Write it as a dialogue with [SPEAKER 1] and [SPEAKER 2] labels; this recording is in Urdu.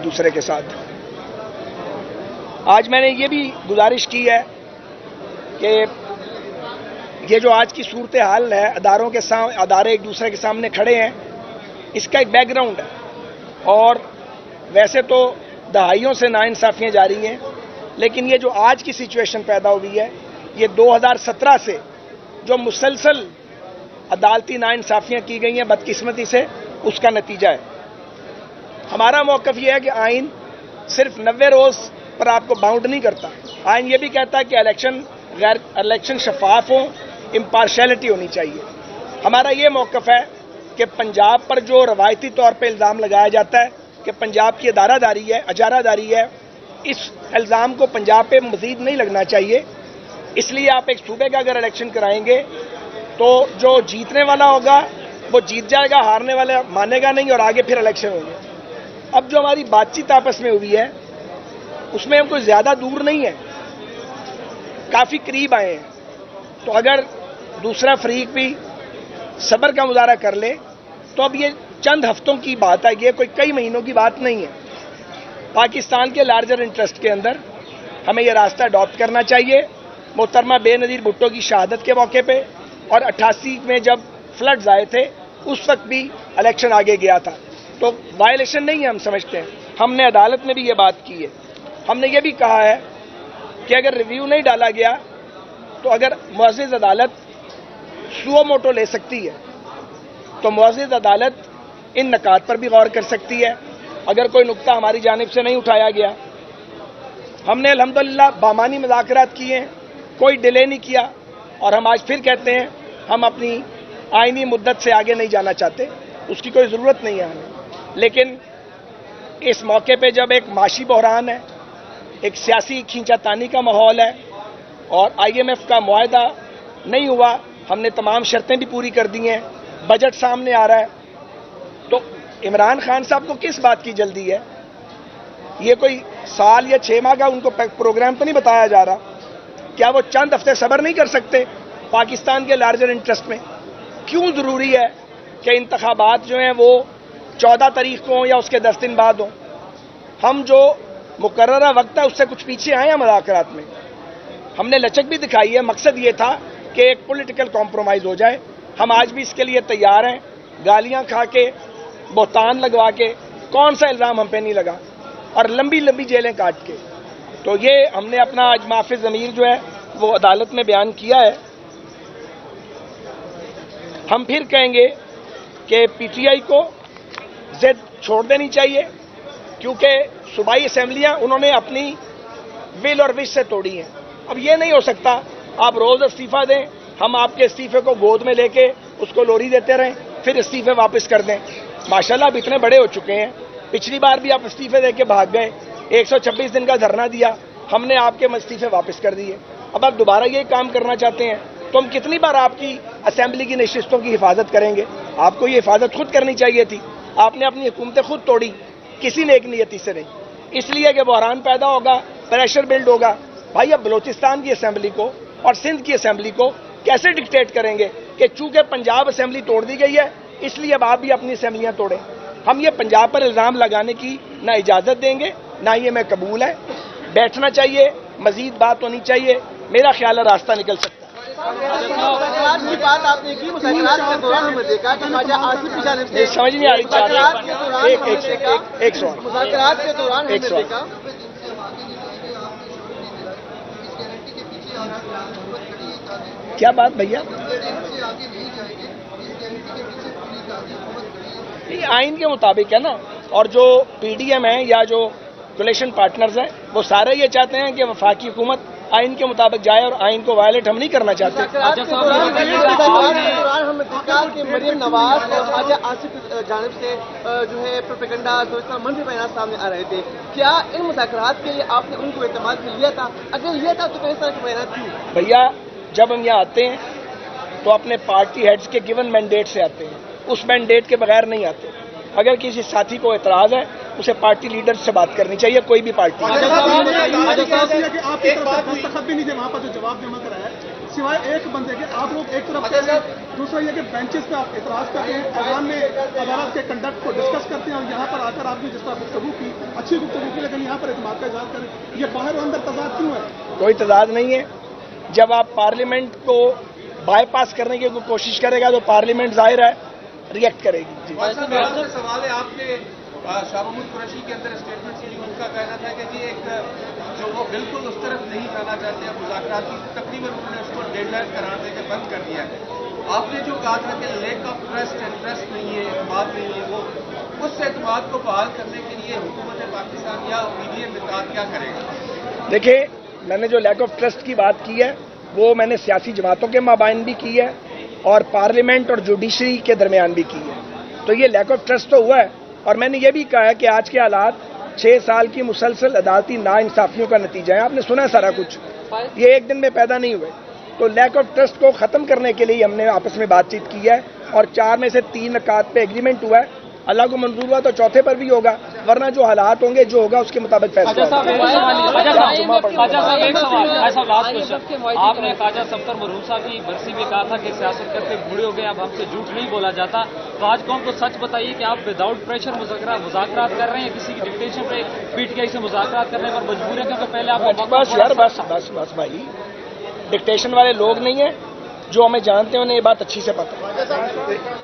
[SPEAKER 1] دوسرے کے ساتھ. آج میں نے یہ بھی گزارش کی ہے کہ یہ جو آج کی صورتحال ہے، ادارے ایک دوسرے کے سامنے کھڑے ہیں، اس کا ایک بیک گراؤنڈ ہے. اور ویسے تو دہائیوں سے ناانصافیاں جاری ہیں، لیکن یہ جو آج کی سچویشن پیدا ہوئی ہے، یہ 2017 سے جو مسلسل عدالتی ناانصافیاں کی گئی ہیں بدقسمتی سے، اس کا نتیجہ ہے. ہمارا موقف یہ ہے کہ آئین صرف 90 روز پر آپ کو باؤنڈ نہیں کرتا. آئین یہ بھی کہتا ہے کہ الیکشن شفاف ہوں، امپارشلٹی ہونی چاہیے. ہمارا یہ موقف ہے کہ پنجاب پر جو روایتی طور پہ الزام لگایا جاتا ہے کہ پنجاب کی ادارہ داری ہے، اجارہ داری ہے، اس الزام کو پنجاب پہ مزید نہیں لگنا چاہیے. اس لیے آپ ایک صوبے کا اگر الیکشن کرائیں گے تو جو جیتنے والا ہوگا وہ جیت جائے گا، ہارنے والا مانے گا نہیں، اور آگے پھر الیکشن ہوں گے. اب جو ہماری بات چیت آپس میں ہوئی ہے اس میں ہم کوئی زیادہ دور نہیں ہیں، کافی قریب آئے ہیں. تو اگر دوسرا فریق بھی صبر کا مظاہرہ کر لے تو اب یہ چند ہفتوں کی بات ہے، یہ کوئی کئی مہینوں کی بات نہیں ہے. پاکستان کے لارجر انٹرسٹ کے اندر ہمیں یہ راستہ اڈاپٹ کرنا چاہیے. محترمہ بے نظیر بھٹو کی شہادت کے موقع پہ اور 88 میں جب فلڈز آئے تھے اس وقت بھی الیکشن آگے گیا تھا، تو وائلیشن نہیں ہے ہم سمجھتے ہیں. ہم نے عدالت میں بھی یہ بات کی ہے. ہم نے یہ بھی کہا ہے کہ اگر ریویو نہیں ڈالا گیا تو اگر معزز عدالت سو موٹو لے سکتی ہے تو معزز عدالت ان نکات پر بھی غور کر سکتی ہے. اگر کوئی نقطہ ہماری جانب سے نہیں اٹھایا گیا، ہم نے الحمدللہ بامانی مذاکرات کیے ہیں، کوئی ڈیلے نہیں کیا، اور ہم آج پھر کہتے ہیں ہم اپنی آئینی مدت سے آگے نہیں جانا چاہتے، اس کی کوئی ضرورت نہیں ہے ہمیں. لیکن اس موقع پہ جب ایک معاشی بحران ہے، ایک سیاسی کھینچا تانی کا ماحول ہے، اور IMF کا معاہدہ نہیں ہوا، ہم نے تمام شرطیں بھی پوری کر دی ہیں، بجٹ سامنے آ رہا ہے، تو عمران خان صاحب کو کس بات کی جلدی ہے؟ یہ کوئی سال یا 6 ماہ کا ان کو پروگرام تو نہیں بتایا جا رہا. کیا وہ چند ہفتے صبر نہیں کر سکتے پاکستان کے لارجر انٹرسٹ میں؟ کیوں ضروری ہے کہ انتخابات جو ہیں وہ 14 تاریخ کو ہوں یا اس کے 10 دن بعد ہوں؟ ہم جو مقررہ وقت ہے اس سے کچھ پیچھے آئے ہیں مذاکرات میں. ہم نے لچک بھی دکھائی ہے، مقصد یہ تھا کہ ایک پولیٹیکل کمپرومائز ہو جائے. ہم آج بھی اس کے لیے تیار ہیں، گالیاں کھا کے، بہتان لگوا کے، کون سا الزام ہم پہ نہیں لگا، اور لمبی لمبی جیلیں کاٹ کے. تو یہ ہم نے اپنا آج معافی ضمیر جو ہے وہ عدالت میں بیان کیا ہے. ہم پھر کہیں گے کہ PTI کو ضد چھوڑ دینی چاہیے، کیونکہ صوبائی اسمبلیاں انہوں نے اپنی ول اور وش سے توڑی ہیں. اب یہ نہیں ہو سکتا آپ روز استعفیٰ دیں، ہم آپ کے استعفے کو گود میں لے کے اس کو لوری دیتے رہیں، پھر استعفے واپس کر دیں. ماشاءاللہ اب اتنے بڑے ہو چکے ہیں، پچھلی بار بھی آپ استعفے دے کے بھاگ گئے، 126 دن کا دھرنا دیا، ہم نے آپ کے استعفے واپس کر دیے. اب آپ دوبارہ یہ کام کرنا چاہتے ہیں تو ہم کتنی بار آپ کی اسمبلی کی نشستوں کی حفاظت کریں گے؟ آپ کو یہ حفاظت خود کرنی چاہیے تھی. آپ نے اپنی حکومتیں خود توڑی، کسی نیک نیتی سے نہیں. اس لیے کہ بحران پیدا ہوگا، پریشر بلڈ ہوگا. بھائی اب بلوچستان کی اسمبلی کو اور سندھ کی اسمبلی کو کیسے ڈکٹیٹ کریں گے کہ چونکہ پنجاب اسمبلی توڑ دی گئی ہے اس لیے اب آپ بھی اپنی اسمبلیاں توڑیں؟ ہم یہ پنجاب پر الزام لگانے کی نہ اجازت دیں گے، نہ یہ میں قبول ہے. بیٹھنا چاہیے، مزید بات ہونی چاہیے، میرا خیال ہے راستہ نکل سکتا ہے.
[SPEAKER 2] بات آپ نے کی مذاکرات کے دوران ہم نے دیکھا کہ خواجہ آصف کی جانب سے
[SPEAKER 1] سمجھ نہیں آ رہی. ایک سوال.
[SPEAKER 2] مذاکرات کے دوران ہم نے دیکھا
[SPEAKER 1] کیا بات بھیا؟ آئین کے مطابق ہے نا، اور جو PDM ہے یا جو کولیشن پارٹنرز ہیں وہ سارے یہ چاہتے ہیں کہ وفاقی حکومت آئین کے مطابق جائے، اور آئین کو وائلیٹ ہم نہیں کرنا چاہتے.
[SPEAKER 2] مریم نواز اور خواجہ آصف جانب سے جو ہے پروپیگنڈا منفی بیانات سامنے آ رہے تھے، کیا ان مذاکرات کے لیے آپ نے ان کو اعتماد میں لیا تھا؟ اگر لیا تھا تو کس طرح کے بیانات کیوں؟
[SPEAKER 1] بھیا جب ہم یہاں آتے ہیں تو اپنے پارٹی ہیڈز کے گیون مینڈیٹ سے آتے ہیں، اس مینڈیٹ کے بغیر نہیں آتے. اگر کسی ساتھی کو اعتراض ہے اسے پارٹی لیڈر سے بات کرنی چاہیے، کوئی بھی پارٹی.
[SPEAKER 3] سوائے ایک بندے کے آپ لوگ ایک طرف کہہ رہے ہیں، دوسرا یہ کہ بینچز پہ آپ اعتراض کرتے ہیں، ایوان میں عدالت کے کنڈکٹ کو ڈسکس کرتے ہیں، اور یہاں پر آ کر آپ نے جس طرح گفتگو کی، اچھی گفتگو کی، لیکن یہاں پر اعتماد کا اظہار کریں، یہ باہر و اندر تضاد کیوں ہے؟
[SPEAKER 1] کوئی تضاد نہیں ہے. جب آپ پارلیمنٹ کو بائی پاس کرنے کی کوئی کوشش کرے گا تو پارلیمنٹ ظاہر ہے ریئیکٹ کرے گی. جی
[SPEAKER 4] سوال ہے آپ کے شاہ محمود قریشی کے اندر اسٹیٹمنٹ کی، ان کا کہنا تھا کہ جی ایک جو وہ بالکل اس طرف نہیں جانا چاہتے ہیں مذاکرات کی، تقریباً انہوں نے اس کو ڈیڈ لائن قرار دے کے بند کر دیا ہے. آپ نے جو کہا تھا کہ لیک آف ٹرسٹ نہیں ہے، اعتماد نہیں ہے، وہ اس اعتماد کو بحال کرنے کے لیے حکومت پاکستان یا پی ڈی ایم اتحاد کیا کرے گا؟
[SPEAKER 1] دیکھیں، میں نے جو لیک آف ٹرسٹ کی بات کی ہے وہ میں نے سیاسی جماعتوں کے مابین بھی کی ہے اور پارلیمنٹ اور جوڈیشری کے درمیان بھی کی ہے. تو یہ لیک آف ٹرسٹ تو ہوا ہے، اور میں نے یہ بھی کہا ہے کہ آج کے حالات 6 سال کی مسلسل عدالتی ناانصافیوں کا نتیجہ ہے. آپ نے سنا ہے سارا کچھ، یہ ایک دن میں پیدا نہیں ہوئے. تو لیک آف ٹرسٹ کو ختم کرنے کے لیے ہم نے آپس میں بات چیت کی ہے، اور 4 میں سے 3 نکات پہ ایگریمنٹ ہوا ہے. اللہ کو منظور ہوا تو چوتھے پر بھی ہوگا، ورنہ جو حالات ہوں گے جو ہوگا اس کے مطابق فیصلہ ہوگا.
[SPEAKER 5] آپ نے خواجہ صفدر مرحوم صاحب کی برسی میں کہا تھا کہ سیاست کرتے بوڑھے ہو گئے، اب ہم سے جھوٹ نہیں بولا جاتا. تو آج قوم کو سچ بتائیے کہ آپ وداؤٹ پریشر مذاکرات کر رہے ہیں، کسی کی ڈکٹیشن پہ پی ٹی آئی سے مذاکرات کرنے پر مجبور ہے، کیونکہ پہلے آپ
[SPEAKER 1] بس یار بس بھائی، ڈکٹیشن والے لوگ نہیں ہیں، جو ہمیں جانتے ہیں انہیں یہ بات اچھی سے پتہ ہے.